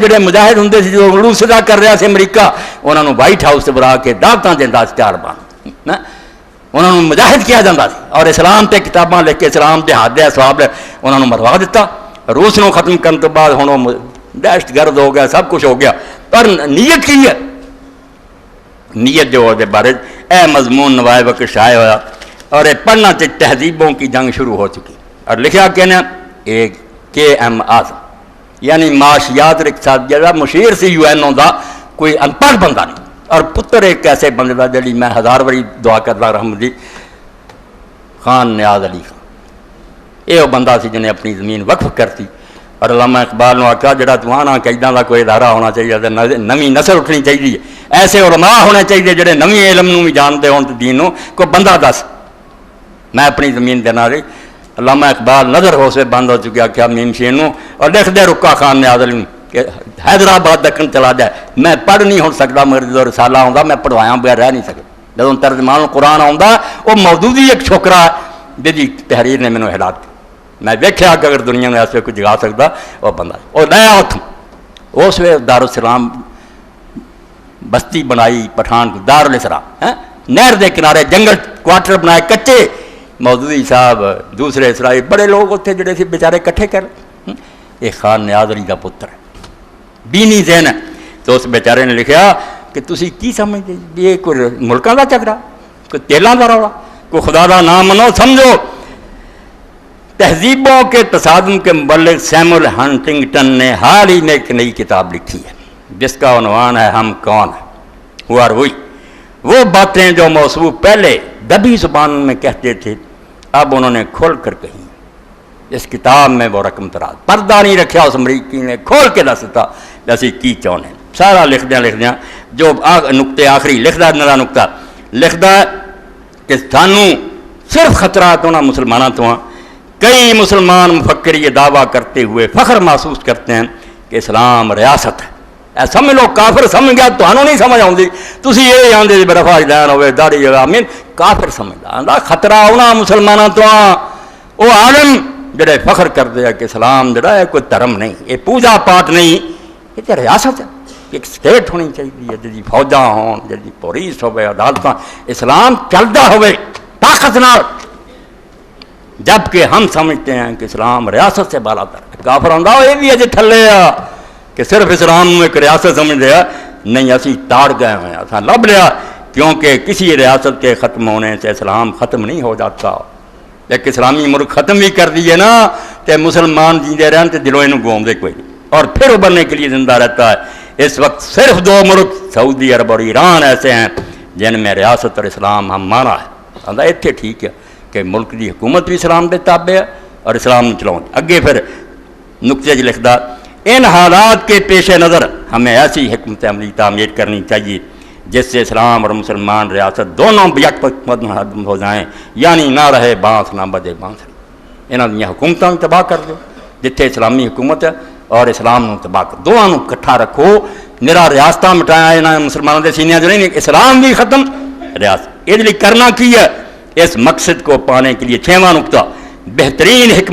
جڑے مجاہد ہوں سی جو لوسدا کر رہا سی امریکہ انہوں نے وائٹ ہاؤس سے بلا کے دعوتاں دیندا سی 4 بار انہوں نے مجاہد کیا جاتا سی اور اسلام تے کتاباں لکھ کے اسلام تے ہاتھ سواب انہوں نے مروا دیتا. روس نو ختم کرنے تو بعد ہوں دہشت گرد ہو گیا سب کچھ ہو گیا پر نیت کی ہے نیت جو دے بارے اے مضمون نوائے وقت شائع ہوا اور یہ پڑھنا تے تہذیبوں کی جنگ شروع ہو چکی اور لکھا کہنا ایک KM آزم یعنی معاشیات اقتصاد جڑا مشیر سی UN دا کوئی ان پڑھ بندہ نہیں اور پتر ایک ایسے بندے دا جڑی میں 1000 باری دعا کرتا رحمدی خان نیاز علی خان یہ بندہ سی جنہیں اپنی زمین وقف کرتی اور علامہ اقبال نے آخیا جڑا تو آنا قیداں دا کوئی ادارہ ہونا چاہیے نویں نسل اٹھنی چاہیے ایسے علماء ہونے چاہیے جڑے نویں علم نو بھی جانتے ہون تے دین نو کوئی بندہ دس میں اپنی زمین دینا رہی. علامہ اقبال نظر ہو سے بند ہو چکا کیا میم شین نو اور لکھ دے رکا خان نیاز علی کہ حیدرآباد دکن چلا جائے میں پڑھ نہیں ہو سکتا میرے جو رسالہ آتا میں پڑھوایا بغیر رہ نہیں سکتا جدوں ترجمان قرآن آتا وہ موجودی ایک چھوکرا جی تحریر نے مینوں ہدایت دی میں ویکھیا کہ اگر دنیا میں ایسے کوئی جگا سکتا وہ بندہ وہ نیا اتوں اس وقت دارالسلام بستی بنائی پٹھان دارالاسلام نہر دے کنارے جنگل کوارٹر بنائے کچے مودودی صاحب دوسرے اسرائیل بڑے لوگ اتنے جڑے سے بیچارے کٹھے کر یہ خان نیاز علی کا پتر ہے بینی ذہن ہے. تو اس بیچارے نے لکھا کہ تسی کی سمجھتے یہ کوئی ملکوں کا چکرا کوئی تیلاں کا رولا کوئی خدا کا نام منو سمجھو. تہذیبوں کے تصادم کے مبلغ سیمول ہنٹنگٹن نے حال ہی میں ایک نئی کتاب لکھی ہے جس کا عنوان ہے ہم کون ہیں ہو آر وی. وہ باتیں جو موضوع پہلے دبی زبان میں کہتے تھے اب انہوں نے کھول کر کہی. اس کتاب میں وہ رقم تراز پردہ نہیں رکھا اس امریکی نے کھول کے دستا جیسے کی چون ہے سارا لکھ دیا جو نقطے آخری لکھدا نرا نقطہ لکھدا کہ سانوں صرف خطرات ہونا مسلمانوں تو کئی مسلمان مفکر یہ دعویٰ کرتے ہوئے فخر محسوس کرتے ہیں کہ اسلام ریاست ہے. سمجھ لو کافر سمجھ گیا تو نہیں سمجھ آؤں تھی یہ آدھے جی برفا دین ہوئے داڑھی امین کافر سمجھتا خطرہ ہونا مسلمانوں تو وہ عالم جڑے فخر کرتے ہیں کہ اسلام جڑا ہے کوئی دھرم نہیں یہ پوجا پاٹ نہیں یہ تو ریاست ہے ایک اسٹیٹ ہونی چاہیے جی فوجاں ہون جی پولیس ہوئے عدالتاں اسلام چلتا ہوئے طاقت نال جبکہ ہم سمجھتے ہیں کہ اسلام ریاست سے بالا تر کافر آتا یہ بھی اجے تھلے آ کہ صرف اسلام میں ایک ریاست سمجھ لیا نہیں اسی تاڑ گئے ہوئے ہیں لب لیا کیونکہ کسی ریاست کے ختم ہونے سے اسلام ختم نہیں ہو جاتا. ایک اسلامی ملک ختم بھی کر دیے نا کہ مسلمان جیندے رہن تو دلوں انہوں گھومتے کوئی نہیں اور پھر ابھرنے کے لیے زندہ رہتا ہے. اس وقت صرف 2 ملک سعودی عرب اور ایران ایسے ہیں جن میں ریاست اور اسلام ہم مانا ہے. آتا اتنے ٹھیک ہے کہ ملک کی حکومت بھی اسلام دے تابع ہے اور اسلام چلاؤں اگے پھر نقطے لکھدا ان حالات کے پیش نظر ہمیں ایسی حکمت عملی تعمیر کرنی چاہیے جس سے اسلام اور مسلمان ریاست دونوں یک ختم ہو جائیں یعنی نہ رہے بانس نہ بجے بانسری. انہوں نے حکومتوں تباہ کر دو جتنے اسلامی حکومت ہے اور اسلام نو تباہ کر دونوں کٹھا رکھو نرا ریاستہ مٹایا یہاں مسلمانوں کے سینیاں جو نہیں اسلام بھی ختم ریاست یہ کرنا کی ہے. اس مقصد کو پانے کے لیے 6واں نقطہ بہترین حکمت